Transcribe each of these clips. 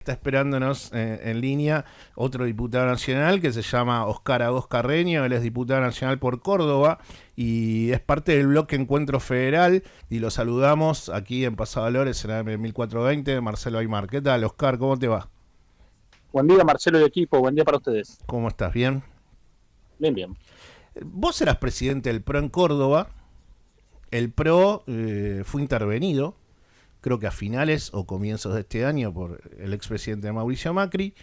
Está esperándonos en línea otro diputado nacional que se llama Oscar Agos Carreño. Él es diputado nacional por Córdoba y es parte del bloque Encuentro Federal, y lo saludamos aquí en Paso Valores en AM 1420. Marcelo Aymar. ¿Qué tal, Oscar? ¿Cómo te va? Buen día, Marcelo y equipo. Buen día para ustedes. ¿Cómo estás? ¿Bien? Bien, bien. Vos eras presidente del PRO en Córdoba. El PRO fue intervenido, creo que a finales o comienzos de este año, por el expresidente Mauricio Macri.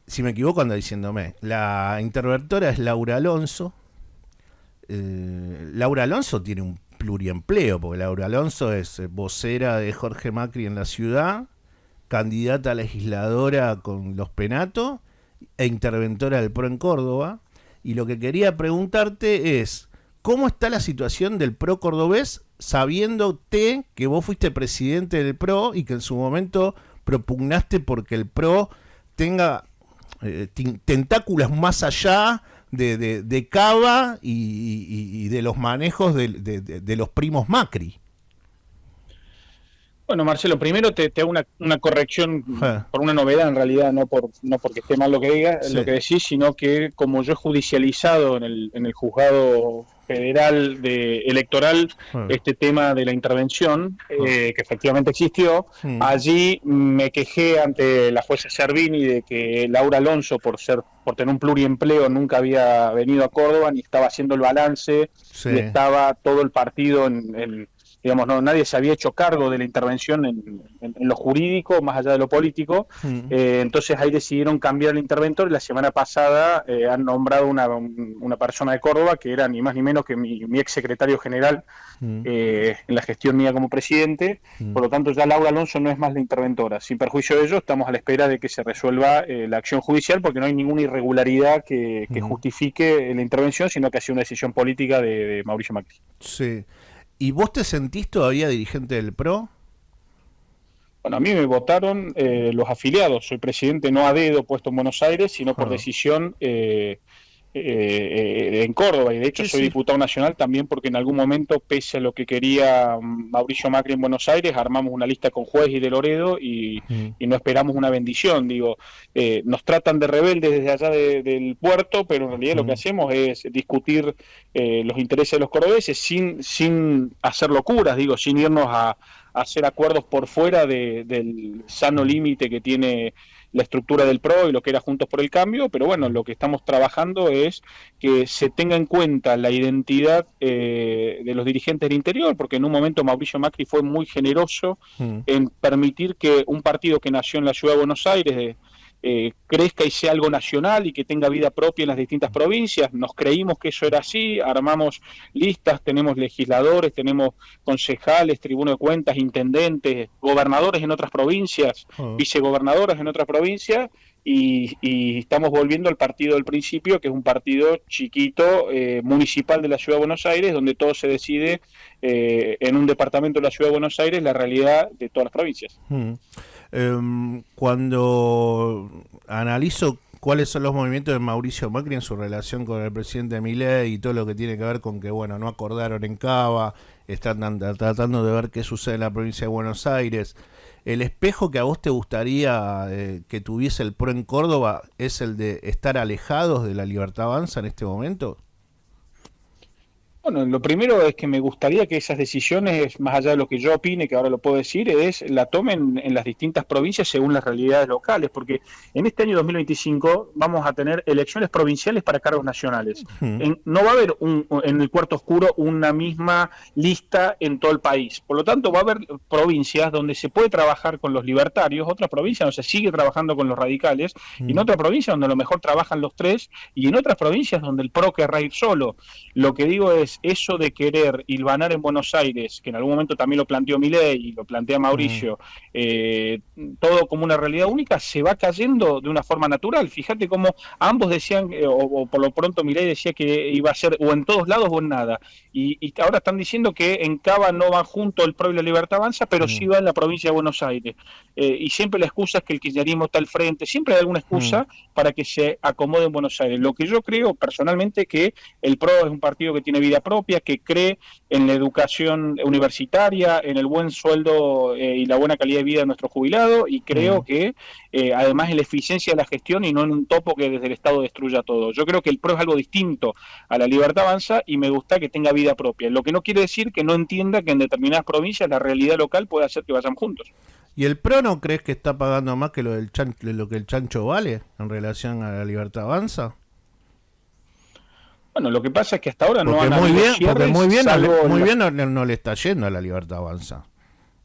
Si me equivoco, anda diciéndome. La interventora es Laura Alonso. Laura Alonso tiene un pluriempleo, porque Laura Alonso es vocera de Jorge Macri en la ciudad, candidata a legisladora con los Penato e interventora del PRO en Córdoba. Y lo que quería preguntarte es, ¿cómo está la situación del PRO cordobés, sabiéndote que vos fuiste presidente del PRO y que en su momento propugnaste porque el PRO tenga tentáculos más allá de Cava y de los manejos de los primos Macri? Bueno, Marcelo, primero te hago una corrección Ja, por una novedad, en realidad, no porque esté mal lo que diga, lo sí. que decís, sino que como yo he judicializado en el juzgado federal electoral Ja, este tema de la intervención, ja, que efectivamente existió, mm, allí me quejé ante la jueza Servini de que Laura Alonso, por tener un pluriempleo, nunca había venido a Córdoba ni estaba haciendo el balance sí. y estaba todo el partido digamos, no, nadie se había hecho cargo de la intervención en lo jurídico, más allá de lo político. Mm, Entonces ahí decidieron cambiar el interventor y la semana pasada han nombrado una persona de Córdoba que era ni más ni menos que mi ex secretario general mm, en la gestión mía como presidente. mm, Por lo tanto, ya Laura Alonso no es más la interventora. Sin perjuicio de ello, estamos a la espera de que se resuelva la acción judicial, porque no hay ninguna irregularidad que mm, justifique la intervención, sino que ha sido una decisión política de Mauricio Macri. sí. ¿Y vos te sentís todavía dirigente del PRO? Bueno, a mí me votaron los afiliados. Soy presidente no a dedo puesto en Buenos Aires, sino por Ja, decisión en Córdoba. Y de hecho sí, soy sí. diputado nacional también porque en algún momento, pese a lo que quería Mauricio Macri en Buenos Aires, armamos una lista con Juez y de Loredo Mm, y no esperamos una bendición. Digo, nos tratan de rebeldes desde allá del puerto, pero en realidad lo que mm, hacemos es discutir los intereses de los cordobeses sin hacer locuras, digo, sin irnos a hacer acuerdos por fuera del sano mm, límite que tiene la estructura del PRO y lo que era Juntos por el Cambio, pero bueno, lo que estamos trabajando es que se tenga en cuenta la identidad de los dirigentes del interior, porque en un momento Mauricio Macri fue muy generoso mm, en permitir que un partido que nació en la ciudad de Buenos Aires crezca y sea algo nacional y que tenga vida propia en las distintas provincias. Nos creímos que eso era así, armamos listas, tenemos legisladores, tenemos concejales, tribuno de cuentas, intendentes, gobernadores en otras provincias, ja, vicegobernadoras en otras provincias, y estamos volviendo al partido del principio, que es un partido chiquito, municipal de la Ciudad de Buenos Aires, donde todo se decide en un departamento de la Ciudad de Buenos Aires, la realidad de todas las provincias. mm. Cuando analizo cuáles son los movimientos de Mauricio Macri en su relación con el presidente Milei y todo lo que tiene que ver con que, bueno, no acordaron en Cava, están tratando de ver qué sucede en la provincia de Buenos Aires. ¿El espejo que a vos te gustaría que tuviese el PRO en Córdoba es el de estar alejados de la Libertad Avanza en este momento? Bueno, lo primero es que me gustaría que esas decisiones, más allá de lo que yo opine, que ahora lo puedo decir, la tomen en las distintas provincias según las realidades locales, porque en este año 2025 vamos a tener elecciones provinciales para cargos nacionales. Mm, No va a haber en el cuarto oscuro una misma lista en todo el país. Por lo tanto, va a haber provincias donde se puede trabajar con los libertarios, otras provincias donde se sigue trabajando con los radicales, y en mm, otras provincias donde a lo mejor trabajan los tres, y en otras provincias donde el PRO querrá ir solo. Lo que digo es, eso de querer hilvanar en Buenos Aires, que en algún momento también lo planteó Milei y lo plantea mm, Mauricio, eh, todo como una realidad única, se va cayendo de una forma natural. Fíjate cómo ambos decían, o por lo pronto Milei decía que iba a ser o en todos lados o en nada. Y ahora están diciendo que en Cava no va junto el PRO y la Libertad Avanza, pero sí mm, va en la provincia de Buenos Aires. Y siempre la excusa es que el kirchnerismo está al frente, siempre hay alguna mm, excusa para que se acomode en Buenos Aires. Lo que yo creo personalmente que el PRO es un partido que tiene vida propia, que cree en la educación universitaria, en el buen sueldo y la buena calidad de vida de nuestros jubilados, y creo que además en la eficiencia de la gestión y no en un topo que desde el Estado destruya todo. Yo creo que el PRO es algo distinto a la Libertad Avanza y me gusta que tenga vida propia, lo que no quiere decir que no entienda que en determinadas provincias la realidad local puede hacer que vayan juntos. ¿Y el PRO no crees que está pagando más que lo que el chancho vale en relación a la Libertad Avanza? Bueno, lo que pasa es que hasta ahora porque no han muy habido bien, cierres, porque muy bien la... no le está yendo a la Libertad Avanza.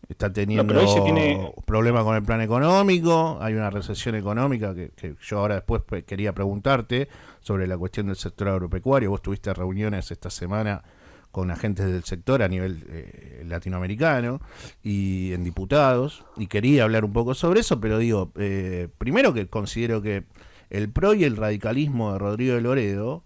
Está teniendo tiene... problemas con el plan económico, hay una recesión económica que yo ahora después quería preguntarte sobre la cuestión del sector agropecuario. Vos tuviste reuniones esta semana con agentes del sector a nivel latinoamericano y en diputados, y quería hablar un poco sobre eso, pero digo, primero que considero que el PRO y el radicalismo de Rodrigo de Loredo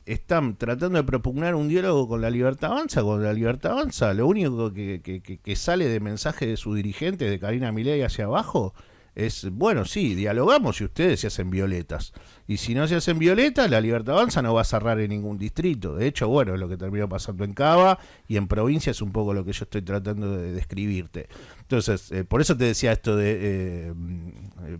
están tratando de propugnar un diálogo con la Libertad Avanza. Con la Libertad Avanza lo único que sale de mensaje de su dirigente, de Karina Milei hacia abajo, es, bueno, sí, dialogamos si ustedes se hacen violetas. Y si no se hacen violetas, la Libertad Avanza no va a cerrar en ningún distrito. De hecho, bueno, es lo que terminó pasando en Cava y en provincia es un poco lo que yo estoy tratando de describirte. Entonces, por eso te decía esto de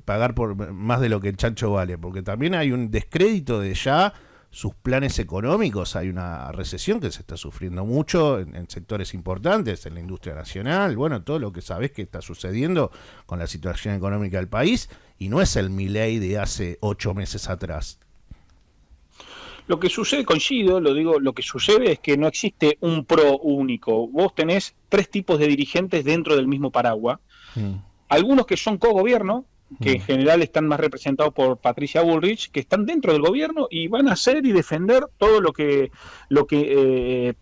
pagar por más de lo que el chancho vale, porque también hay un descrédito de ya sus planes económicos. Hay una recesión que se está sufriendo mucho en sectores importantes, en la industria nacional, bueno, todo lo que sabés que está sucediendo con la situación económica del país, y no es el Milei de hace 8 meses atrás. Lo que sucede, coincido, lo digo, lo que sucede es que no existe un PRO único. Vos tenés 3 tipos de dirigentes dentro del mismo paraguas. Algunos que son cogobierno, que en general están más representados por Patricia Bullrich, que están dentro del gobierno y van a hacer y defender todo lo que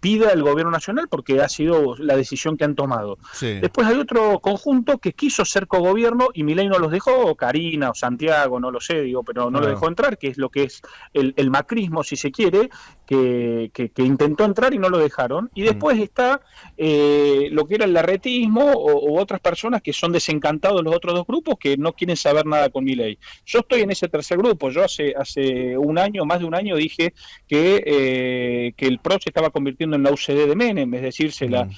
pida el gobierno nacional, porque ha sido la decisión que han tomado. Sí. Después hay otro conjunto que quiso ser cogobierno y Milei no los dejó, o Karina o Santiago, no lo sé, digo, pero no lo dejó entrar, que es lo que es el macrismo, si se quiere, que intentó entrar y no lo dejaron. Y después está lo que era el larretismo o otras personas que son desencantados de los otros 2 grupos, que no quieren saber nada con Milei. Yo estoy en ese tercer grupo. Yo hace un año, más de un año, dije que el PRO se estaba convirtiendo en la UCD de Menem, es decir, se la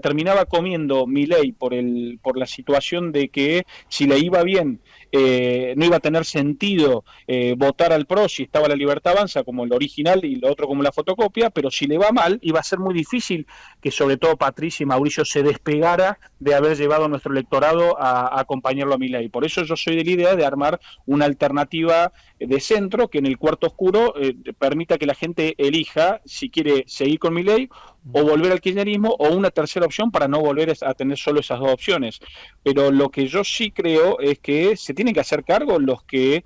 terminaba comiendo Milei por la situación de que si le iba bien no iba a tener sentido votar al PRO si estaba la Libertad Avanza como el original y lo otro como la fotocopia, pero si le va mal iba a ser muy difícil que sobre todo Patricia y Mauricio se despegara de haber llevado a nuestro electorado a acompañarlo a Milei. Por eso yo soy de la idea de armar una alternativa de centro que en el cuarto oscuro permita que la gente elija si quiere seguir con Milei o volver al kirchnerismo, o una tercera opción para no volver a tener solo esas 2 opciones. Pero lo que yo sí creo es que se tienen que hacer cargo los que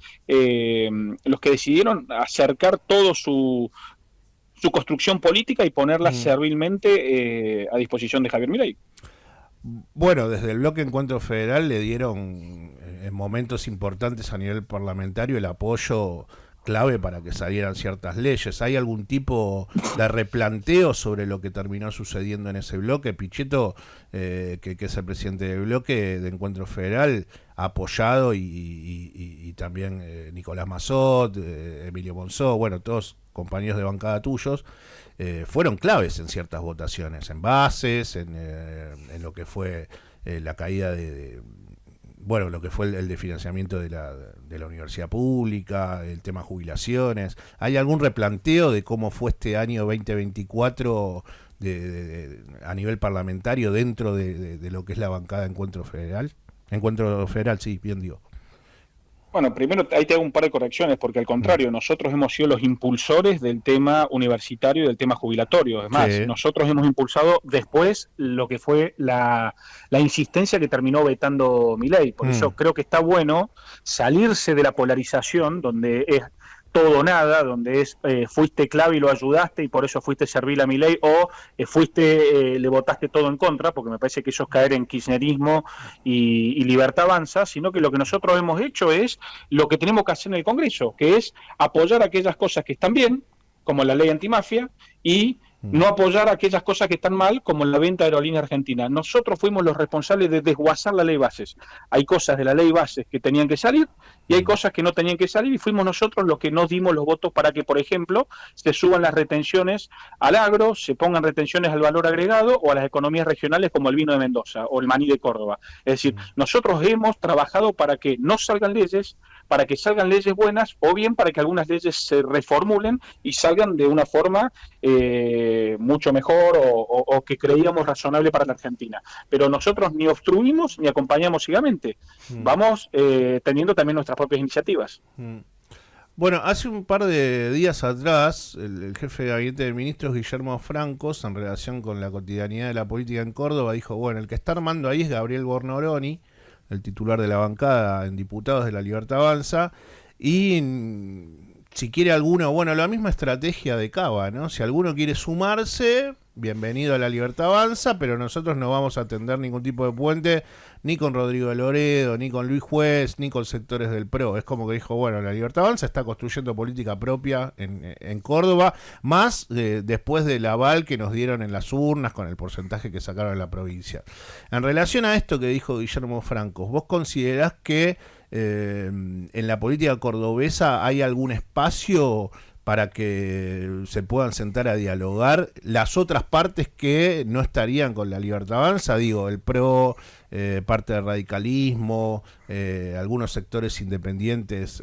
decidieron acercar todo su construcción política y ponerla servilmente a disposición de Javier Milei. Bueno, desde el bloque Encuentro Federal le dieron en momentos importantes a nivel parlamentario el apoyo clave para que salieran ciertas leyes. ¿Hay algún tipo de replanteo sobre lo que terminó sucediendo en ese bloque? Pichetto, que es el presidente del bloque de Encuentro Federal, ha apoyado y también Nicolás Massot, Emilio Monzó, bueno, todos compañeros de bancada tuyos, fueron claves en ciertas votaciones, en bases, en lo que fue la caída bueno, lo que fue el de financiamiento de la universidad pública, el tema jubilaciones. ¿Hay algún replanteo de cómo fue este año 2024 a nivel parlamentario dentro de lo que es la bancada Encuentro Federal? Encuentro Federal, sí, bien digo. Bueno, primero ahí te hago un par de correcciones, porque al contrario, nosotros hemos sido los impulsores del tema universitario y del tema jubilatorio. Es más, nosotros hemos impulsado después lo que fue la insistencia que terminó vetando Milei. Por eso creo que está bueno salirse de la polarización, donde es todo o nada, donde es fuiste clave y lo ayudaste y por eso fuiste servil a Milei, o le votaste todo en contra, porque me parece que eso es caer en kirchnerismo y Libertad Avanza, sino que lo que nosotros hemos hecho es lo que tenemos que hacer en el Congreso, que es apoyar aquellas cosas que están bien, como la ley antimafia, y no apoyar aquellas cosas que están mal, como la venta de aerolínea argentina. Nosotros fuimos los responsables de desguazar la ley bases. Hay cosas de la ley bases que tenían que salir y hay cosas que no tenían que salir, y fuimos nosotros los que nos dimos los votos para que, por ejemplo, se suban las retenciones al agro, se pongan retenciones al valor agregado o a las economías regionales como el vino de Mendoza o el maní de Córdoba. Es decir, nosotros hemos trabajado para que no salgan leyes, para que salgan leyes buenas, o bien para que algunas leyes se reformulen y salgan de una forma mucho mejor o que creíamos razonable para la Argentina. Pero nosotros ni obstruimos ni acompañamos ciegamente. Vamos teniendo también nuestras propias iniciativas. Bueno, hace un par de días atrás, el jefe de gabinete de ministros, Guillermo Francos, en relación con la cotidianidad de la política en Córdoba, dijo, bueno, el que está armando ahí es Gabriel Bornoroni, el titular de la bancada en Diputados de la Libertad Avanza, y si quiere alguno, bueno, la misma estrategia de Cava, ¿no? Si alguno quiere sumarse, bienvenido a la Libertad Avanza, pero nosotros no vamos a tender ningún tipo de puente, ni con Rodrigo de Loredo, ni con Luis Juez, ni con sectores del PRO. Es como que dijo, bueno, la Libertad Avanza está construyendo política propia en Córdoba, más después del aval que nos dieron en las urnas con el porcentaje que sacaron en la provincia. En relación a esto que dijo Guillermo Francos, ¿vos considerás que en la política cordobesa hay algún espacio para que se puedan sentar a dialogar las otras partes que no estarían con la Libertad Avanza? Digo, el PRO, parte del radicalismo, algunos sectores independientes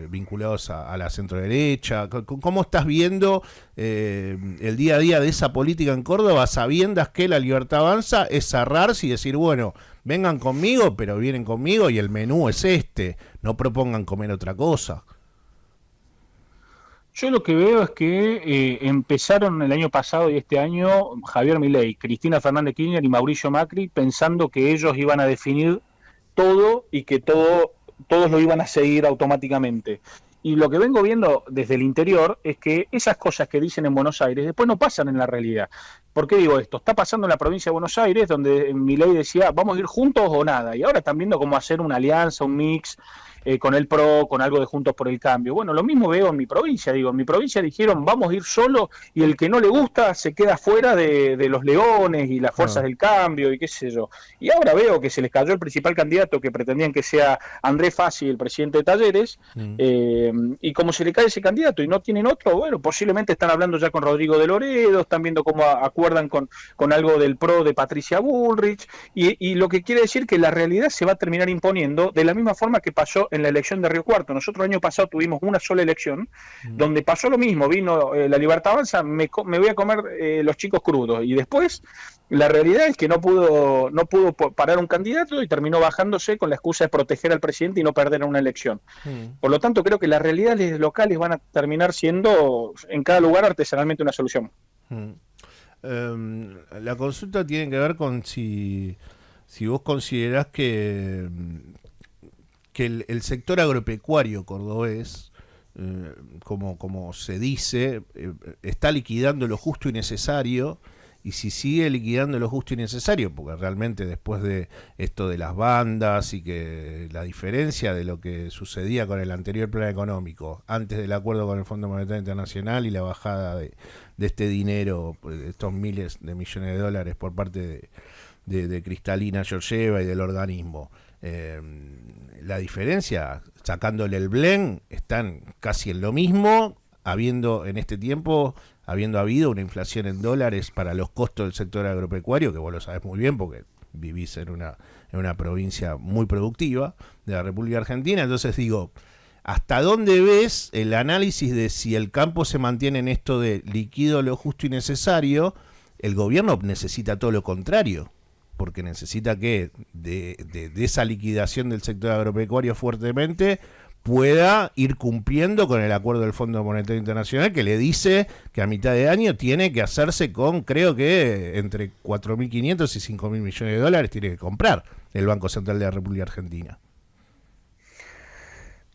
vinculados a la centroderecha. ¿Cómo estás viendo el día a día de esa política en Córdoba, sabiendas que la Libertad Avanza es cerrarse y decir, bueno, vengan conmigo, pero vienen conmigo y el menú es este, no propongan comer otra cosa? Yo lo que veo es que empezaron el año pasado y este año Javier Milei, Cristina Fernández Kirchner y Mauricio Macri pensando que ellos iban a definir todo y que todos lo iban a seguir automáticamente. Y lo que vengo viendo desde el interior es que esas cosas que dicen en Buenos Aires después no pasan en la realidad. ¿Por qué digo esto? Está pasando en la provincia de Buenos Aires, donde Milei decía, vamos a ir juntos o nada. Y ahora están viendo cómo hacer una alianza, un mix con el PRO, con algo de Juntos por el Cambio. Bueno, lo mismo veo en mi provincia. Digo, en mi provincia dijeron, vamos a ir solo, y el que no le gusta se queda fuera de los Leones y las Fuerzas del Cambio y qué sé yo. Y ahora veo que se les cayó el principal candidato, que pretendían que sea Andrés Fassi, el presidente de Talleres, y como se le cae ese candidato y no tienen otro, bueno, posiblemente están hablando ya con Rodrigo de Loredo, están viendo cómo acuerdan con algo del PRO de Patricia Bullrich, y lo que quiere decir que la realidad se va a terminar imponiendo de la misma forma que pasó en la elección de Río Cuarto. Nosotros el año pasado tuvimos una sola elección donde pasó lo mismo, vino la Libertad Avanza, me voy a comer los chicos crudos, y después la realidad es que no pudo parar un candidato y terminó bajándose con la excusa de proteger al presidente y no perder una elección. Por lo tanto, creo que las realidades locales van a terminar siendo en cada lugar artesanalmente una solución. La consulta tiene que ver con si vos considerás que el sector agropecuario cordobés, como se dice, está liquidando lo justo y necesario, y si sigue liquidando lo justo y necesario, porque realmente después de esto de las bandas y que la diferencia de lo que sucedía con el anterior plan económico, antes del acuerdo con el Fondo Monetario Internacional y la bajada de este dinero, estos miles de millones de dólares por parte de Cristalina Georgieva y del organismo, la diferencia, sacándole el blend, están casi en lo mismo, habiendo en este tiempo habido una inflación en dólares para los costos del sector agropecuario, que vos lo sabés muy bien porque vivís en una provincia muy productiva de la República Argentina. Entonces digo, ¿hasta dónde ves el análisis de si el campo se mantiene en esto de liquido lo justo y necesario? El gobierno necesita todo lo contrario, porque necesita que de esa liquidación del sector agropecuario fuertemente pueda ir cumpliendo con el acuerdo del Fondo Monetario Internacional, que le dice que a mitad de año tiene que hacerse con, creo que entre 4.500 y 5.000 millones de dólares tiene que comprar el Banco Central de la República Argentina.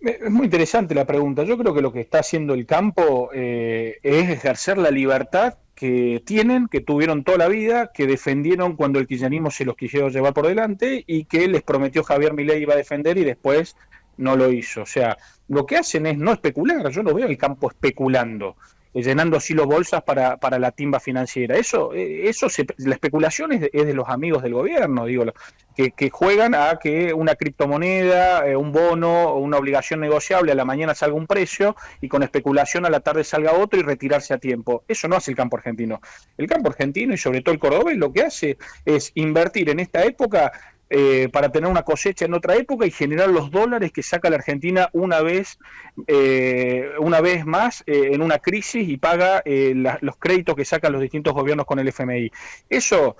Es muy interesante la pregunta. Yo creo que lo que está haciendo el campo es ejercer la libertad que tienen, que tuvieron toda la vida, que defendieron cuando el kirchnerismo se los quisieron llevar por delante y que les prometió Javier Milei iba a defender y después no lo hizo. O sea, lo que hacen es no especular. Yo no veo el campo especulando. llenando así los bolsas para la timba financiera. La especulación es de los amigos del gobierno, digo, que juegan a que una criptomoneda, un bono o una obligación negociable a la mañana salga un precio y con especulación a la tarde salga otro y retirarse a tiempo. Eso no hace el campo argentino. El campo argentino y sobre todo el cordobés lo que hace es invertir en esta época para tener una cosecha en otra época y generar los dólares que saca la Argentina una vez más en una crisis y paga los créditos que sacan los distintos gobiernos con el FMI. Eso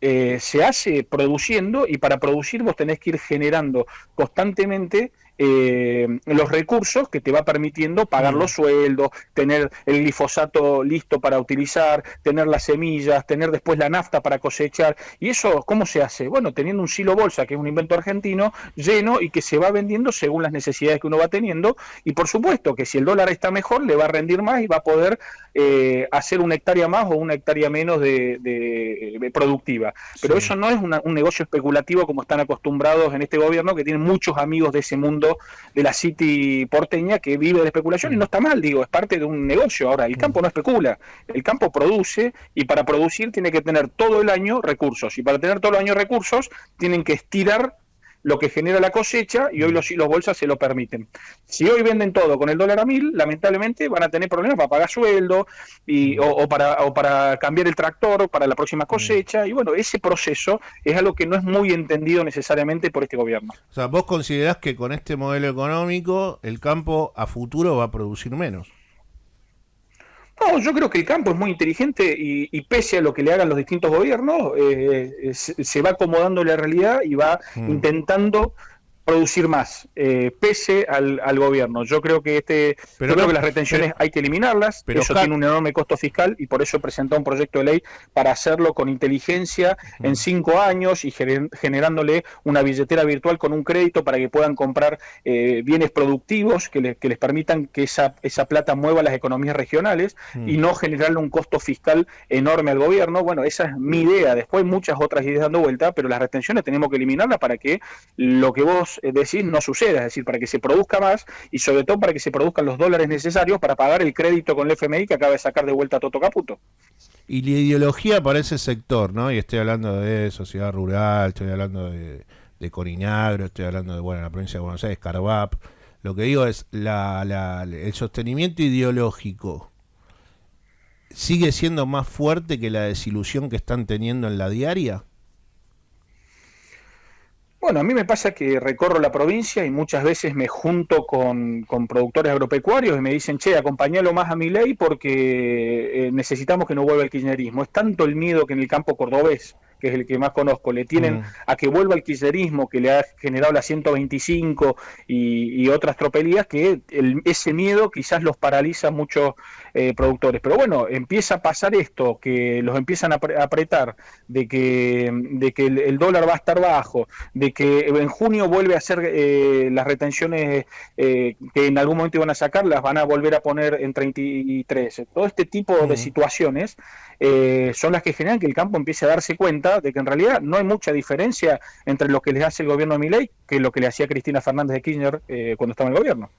se hace produciendo, y para producir vos tenés que ir generando constantemente los recursos que te va permitiendo pagar los sueldos, tener el glifosato listo para utilizar, tener las semillas, tener después la nafta para cosechar. ¿Y eso cómo se hace? Bueno, teniendo un silo bolsa, que es un invento argentino, lleno y que se va vendiendo según las necesidades que uno va teniendo, y por supuesto que si el dólar está mejor, le va a rendir más y va a poder hacer una hectárea más o una hectárea menos de productiva. Pero eso no es un negocio especulativo como están acostumbrados en este gobierno, que tienen muchos amigos de ese mundo de la City porteña que vive de la especulación, y no está mal, digo, es parte de un negocio. Ahora, el campo no especula, el campo produce, y para producir tiene que tener todo el año recursos, y para tener todo el año recursos tienen que estirar lo que genera la cosecha, y hoy los bolsas se lo permiten. Si hoy venden todo con el dólar a 1.000, lamentablemente van a tener problemas para pagar sueldo o para cambiar el tractor para la próxima cosecha, y bueno, ese proceso es algo que no es muy entendido necesariamente por este gobierno. O sea, vos considerás que con este modelo económico el campo a futuro va a producir menos. No, yo creo que el campo es muy inteligente y pese a lo que le hagan los distintos gobiernos, se va acomodando la realidad y va intentando producir más, pese al gobierno. Yo creo que creo que las retenciones hay que eliminarlas, eso tiene un enorme costo fiscal, y por eso he presentado un proyecto de ley para hacerlo con inteligencia en 5 años y generándole una billetera virtual con un crédito para que puedan comprar bienes productivos que les permitan que esa plata mueva las economías regionales y no generarle un costo fiscal enorme al gobierno. Bueno, esa es mi idea. Después hay muchas otras ideas dando vuelta, pero las retenciones tenemos que eliminarlas para que lo que vos decir no suceda, es decir, para que se produzca más y sobre todo para que se produzcan los dólares necesarios para pagar el crédito con el FMI que acaba de sacar de vuelta a Toto Caputo. Y la ideología para ese sector, ¿no? Y estoy hablando de sociedad rural, estoy hablando de Corinagro, estoy hablando de la provincia de Buenos Aires, Carvap. Lo que digo es el sostenimiento ideológico sigue siendo más fuerte que la desilusión que están teniendo en la diaria. Bueno, a mí me pasa que recorro la provincia y muchas veces me junto con productores agropecuarios y me dicen, che, acompañalo más a Milei porque necesitamos que no vuelva el kirchnerismo. Es tanto el miedo que en el campo cordobés, que es el que más conozco, le tienen a que vuelva el kirchnerismo, que le ha generado la 125 y otras tropelías, que ese miedo quizás los paraliza a muchos productores. Pero bueno, empieza a pasar esto, que los empiezan a apretar, de que el dólar va a estar bajo, de que en junio vuelve a hacer las retenciones que en algún momento iban a sacar, las van a volver a poner en 33. Todo este tipo de situaciones son las que generan que el campo empiece a darse cuenta de que en realidad no hay mucha diferencia entre lo que les hace el gobierno de Milei que lo que le hacía Cristina Fernández de Kirchner cuando estaba en el gobierno.